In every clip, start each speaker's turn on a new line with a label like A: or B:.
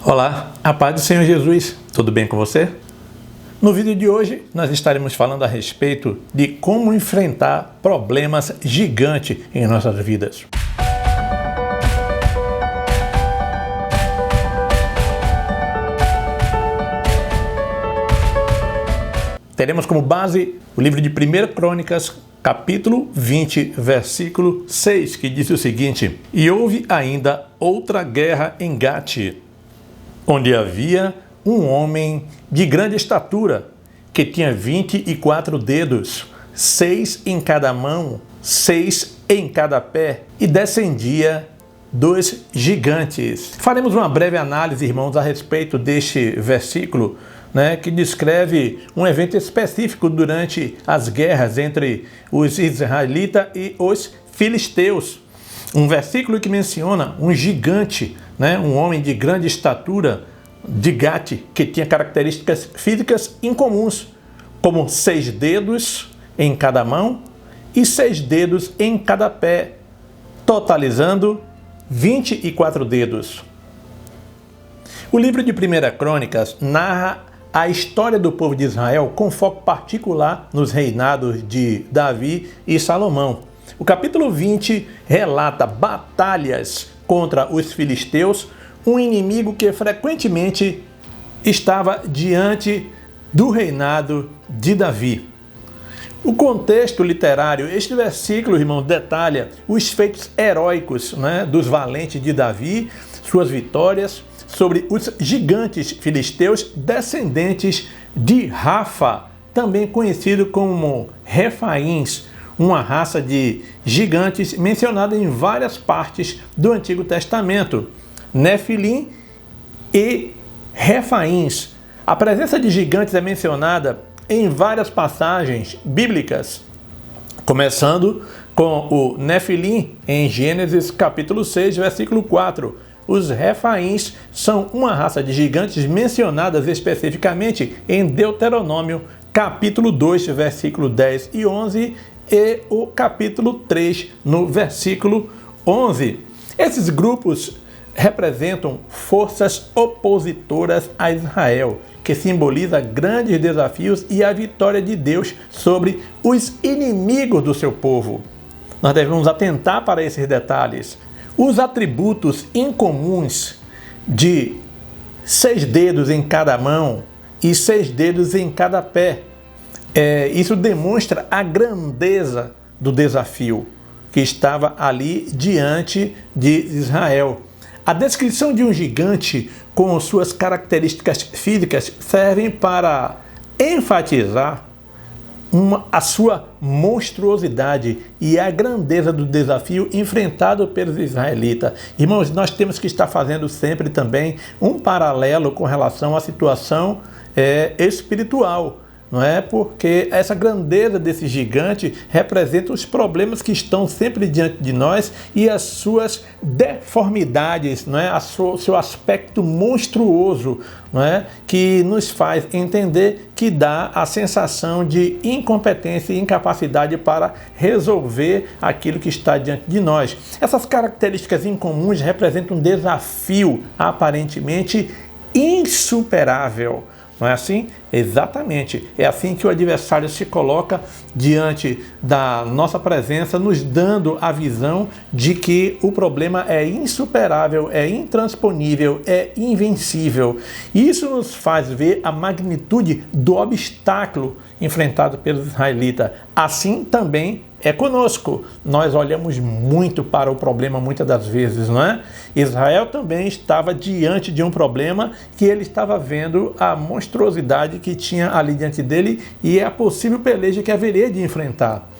A: Olá, a paz do Senhor Jesus, tudo bem com você? No vídeo de hoje nós estaremos falando a respeito de como enfrentar problemas gigantes em nossas vidas. Teremos como base o livro de 1 Crônicas, capítulo 20, versículo 6, que diz o seguinte: E houve ainda outra guerra em Gate, onde havia um homem de grande estatura, que tinha 24 dedos, 6 em cada mão, 6 em cada pé, e descendia dos gigantes. Faremos uma breve análise, irmãos, a respeito deste versículo, que descreve um evento específico durante as guerras entre os israelitas e os filisteus. Um versículo que menciona um gigante, um homem de grande estatura de Gate, que tinha características físicas incomuns, como 6 dedos em cada mão e 6 dedos em cada pé, totalizando 24 dedos. O livro de 1 Crônicas narra a história do povo de Israel com foco particular nos reinados de Davi e Salomão. O capítulo 20 relata batalhas contra os filisteus, um inimigo que frequentemente estava diante do reinado de Davi. O contexto literário, este versículo, irmão, detalha os feitos heróicos dos valentes de Davi, suas vitórias sobre os gigantes filisteus descendentes de Rafa, também conhecido como Refaíns, uma raça de gigantes mencionada em várias partes do Antigo Testamento. Nefilim e Refaíns. A presença de gigantes é mencionada em várias passagens bíblicas, começando com o Nefilim em Gênesis capítulo 6, versículo 4. Os Refaíns são uma raça de gigantes mencionadas especificamente em Deuteronômio capítulo 2, versículo 10 e 11 e o capítulo 3, no versículo 11. Esses grupos representam forças opositoras a Israel, que simboliza grandes desafios e a vitória de Deus sobre os inimigos do seu povo. Nós devemos atentar para esses detalhes. Os atributos incomuns de 6 dedos em cada mão e 6 dedos em cada pé, isso demonstra a grandeza do desafio que estava ali diante de Israel. A descrição de um gigante com suas características físicas servem para enfatizar a sua monstruosidade e a grandeza do desafio enfrentado pelos israelitas. Irmãos, nós temos que estar fazendo sempre também um paralelo com relação à situação espiritual. Não é? Porque essa grandeza desse gigante representa os problemas que estão sempre diante de nós e as suas deformidades, não é? Seu aspecto monstruoso, não é? Que nos faz entender, que dá a sensação de incompetência e incapacidade para resolver aquilo que está diante de nós. Essas características incomuns representam um desafio aparentemente insuperável. Não é assim? Exatamente. É assim que o adversário se coloca diante da nossa presença, nos dando a visão de que o problema é insuperável, é intransponível, é invencível. Isso nos faz ver a magnitude do obstáculo enfrentado pelos israelitas. Assim também é conosco. Nós olhamos muito para o problema muitas das vezes, não é? Israel também estava diante de um problema que ele estava vendo a monstruosidade que tinha ali diante dele e a possível peleja que haveria de enfrentar.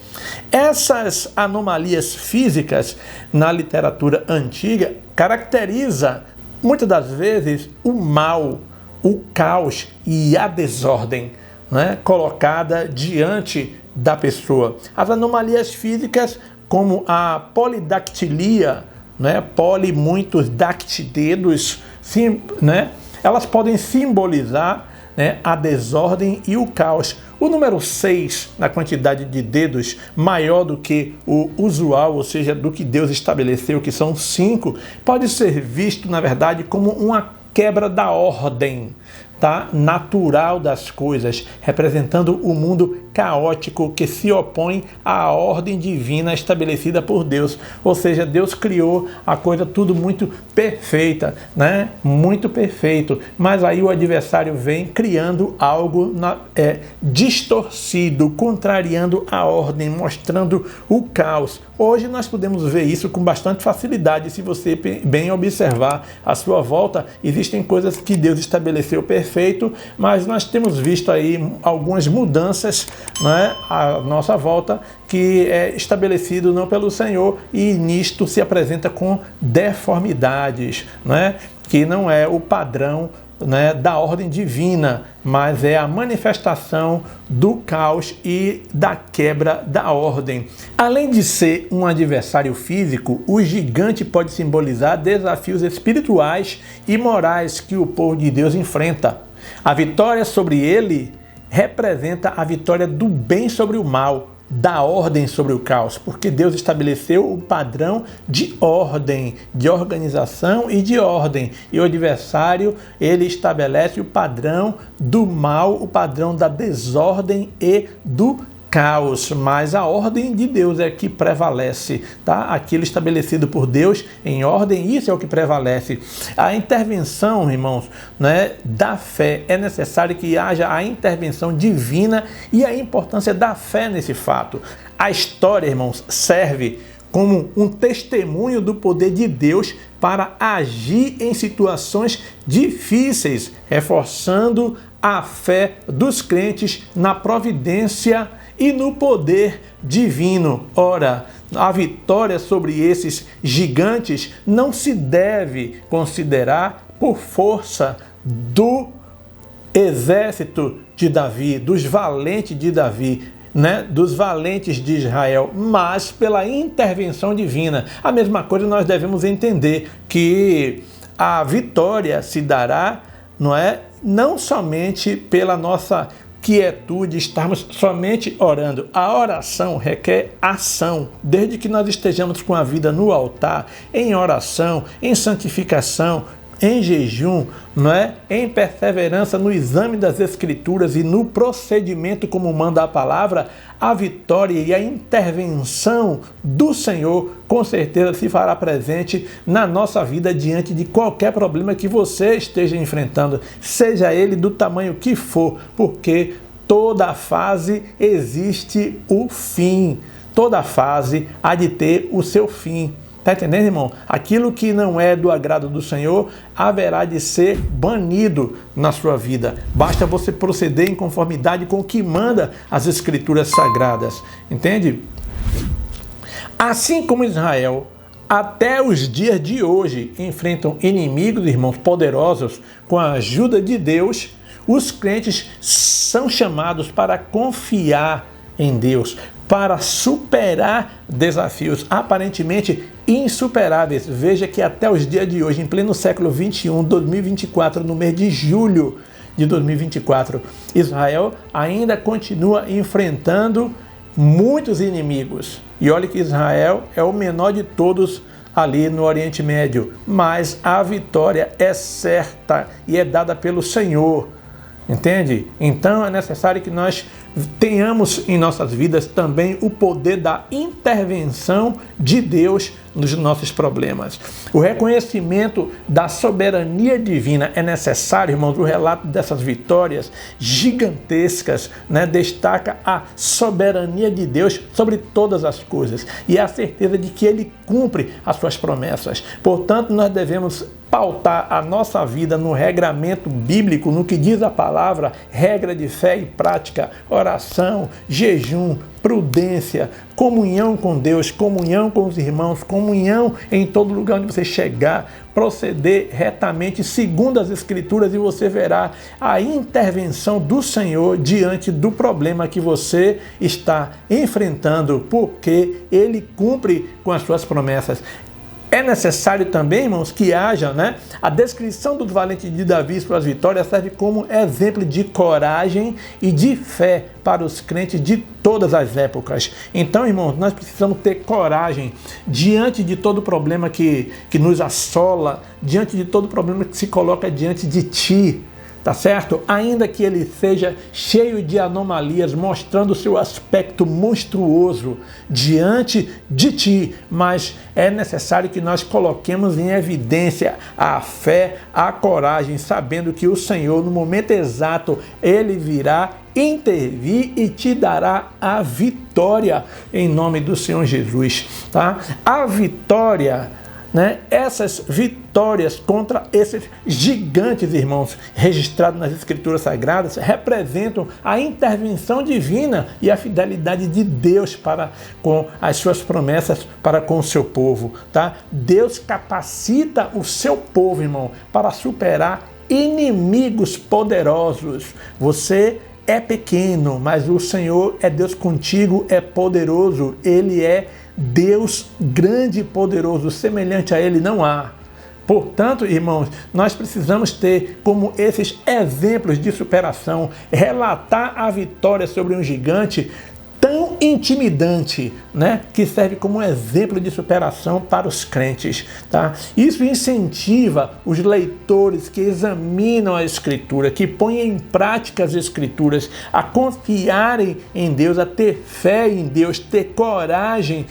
A: Essas anomalias físicas na literatura antiga caracteriza muitas das vezes o mal, o caos e a desordem, colocada diante da pessoa. As anomalias físicas, como a polidactilia, poli, muitos, dacti, dedos, elas podem simbolizar a desordem e o caos. O número 6, na quantidade de dedos, maior do que o usual, ou seja, do que Deus estabeleceu, que são 5, pode ser visto, na verdade, como uma quebra da ordem, tá, natural das coisas, representando o mundo caótico que se opõe à ordem divina estabelecida por Deus. Ou seja, Deus criou a coisa tudo muito perfeita, né? Muito perfeito. Mas aí o adversário vem criando algo distorcido, contrariando a ordem, mostrando o caos. Hoje nós podemos ver isso com bastante facilidade. Se você bem observar à sua volta, existem coisas que Deus estabeleceu perfeito, mas nós temos visto aí algumas mudanças, né, à nossa volta, que é estabelecido não pelo Senhor, e nisto se apresenta com deformidades, né, que não é o padrão, né, da ordem divina, mas é a manifestação do caos e da quebra da ordem. Além de ser um adversário físico, o gigante pode simbolizar desafios espirituais e morais que o povo de Deus enfrenta. A vitória sobre ele representa a vitória do bem sobre o mal, da ordem sobre o caos, porque Deus estabeleceu o padrão de ordem, de organização e de ordem, e o adversário, ele estabelece o padrão do mal, o padrão da desordem e do caos, mas a ordem de Deus é que prevalece, tá? Aquilo estabelecido por Deus em ordem, isso é o que prevalece. A intervenção, irmãos, né, da fé, é necessário que haja a intervenção divina e a importância da fé nesse fato. A história, irmãos, serve como um testemunho do poder de Deus para agir em situações difíceis, reforçando a fé dos crentes na providência e no poder divino. Ora, a vitória sobre esses gigantes não se deve considerar por força do exército de Davi, dos valentes de Davi, né, dos valentes de Israel, mas pela intervenção divina. A mesma coisa nós devemos entender, que a vitória se dará, não somente pela nossa quietude, estarmos somente orando. A oração requer ação. Desde que nós estejamos com a vida no altar, em oração, em santificação, em jejum, em perseverança no exame das Escrituras e no procedimento como manda a palavra, a vitória e a intervenção do Senhor com certeza se fará presente na nossa vida diante de qualquer problema que você esteja enfrentando, seja ele do tamanho que for, porque toda fase existe o fim, toda fase há de ter o seu fim. Está entendendo, irmão? Aquilo que não é do agrado do Senhor haverá de ser banido na sua vida. Basta você proceder em conformidade com o que manda as Escrituras Sagradas. Entende? Assim como Israel, até os dias de hoje, enfrentam inimigos, irmãos, poderosos, com a ajuda de Deus, os crentes são chamados para confiar em Deus, para superar desafios aparentemente insuperáveis. Veja que até os dias de hoje, em pleno século 21, 2024, no mês de julho de 2024, Israel ainda continua enfrentando muitos inimigos. E olha que Israel é o menor de todos ali no Oriente Médio, mas a vitória é certa e é dada pelo Senhor. Entende? Então é necessário que nós tenhamos em nossas vidas também o poder da intervenção de Deus nos nossos problemas. O reconhecimento da soberania divina é necessário, irmãos. O relato dessas vitórias gigantescas, destaca a soberania de Deus sobre todas as coisas e a certeza de que Ele cumpre as suas promessas. Portanto, nós devemos pautar a nossa vida no regramento bíblico, no que diz a palavra, regra de fé e prática, oração, jejum, prudência, comunhão com Deus, comunhão com os irmãos, comunhão em todo lugar onde você chegar, proceder retamente segundo as Escrituras e você verá a intervenção do Senhor diante do problema que você está enfrentando, porque Ele cumpre com as suas promessas. É necessário também, irmãos, que haja, a descrição dos valentes de Davi e suas vitórias serve como exemplo de coragem e de fé para os crentes de todas as épocas. Então, irmãos, nós precisamos ter coragem diante de todo problema que nos assola, diante de todo problema que se coloca diante de ti. Tá certo? Ainda que ele seja cheio de anomalias, mostrando seu aspecto monstruoso diante de ti, mas é necessário que nós coloquemos em evidência a fé, a coragem, sabendo que o Senhor, no momento exato, ele virá intervir e te dará a vitória em nome do Senhor Jesus, tá? A vitória, essas vitórias contra esses gigantes, irmãos, registrados nas Escrituras Sagradas, representam a intervenção divina e a fidelidade de Deus para com as suas promessas para com o seu povo, tá? Deus capacita o seu povo, irmão, para superar inimigos poderosos. Você é pequeno, mas o Senhor é Deus contigo, é poderoso, Ele é Deus grande e poderoso, semelhante a Ele não há. Portanto, irmãos, nós precisamos ter como esses exemplos de superação, relatar a vitória sobre um gigante tão intimidante, que serve como exemplo de superação para os crentes, tá? Isso incentiva os leitores que examinam a Escritura, que põem em prática as Escrituras, a confiarem em Deus, a ter fé em Deus, ter coragem,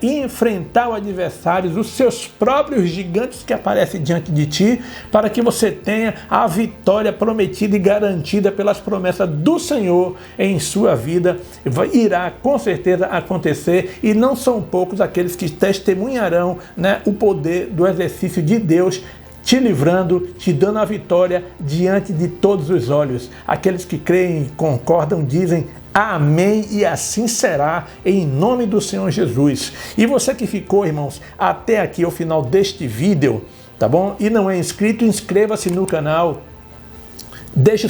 A: e enfrentar os adversários, os seus próprios gigantes que aparecem diante de ti, para que você tenha a vitória prometida e garantida pelas promessas do Senhor em sua vida. Irá com certeza acontecer, e não são poucos aqueles que testemunharão o poder do exercício de Deus, te livrando, te dando a vitória diante de todos os olhos. Aqueles que creem, concordam, dizem amém, e assim será em nome do Senhor Jesus. E você que ficou, irmãos, até aqui ao final deste vídeo, tá bom? E não é inscrito, inscreva-se no canal, deixe o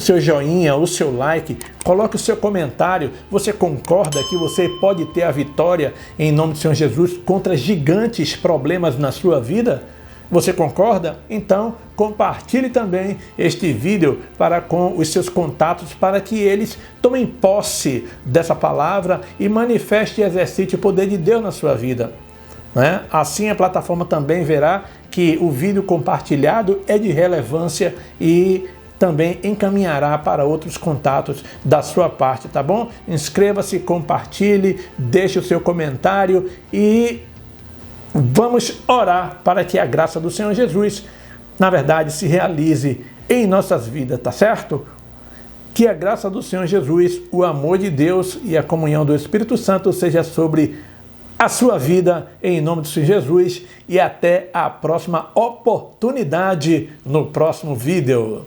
A: seu joinha, o seu like, coloque o seu comentário. Você concorda que você pode ter a vitória em nome do Senhor Jesus contra gigantes problemas na sua vida? Você concorda? Então compartilhe também este vídeo com os seus contatos, para que eles tomem posse dessa palavra e manifeste e exercite o poder de Deus na sua vida. Assim a plataforma também verá que o vídeo compartilhado é de relevância e também encaminhará para outros contatos da sua parte, tá bom? Inscreva-se, compartilhe, deixe o seu comentário e vamos orar para que a graça do Senhor Jesus, na verdade, se realize em nossas vidas, tá certo? Que a graça do Senhor Jesus, o amor de Deus e a comunhão do Espírito Santo seja sobre a sua vida, em nome do Senhor Jesus, e até a próxima oportunidade no próximo vídeo.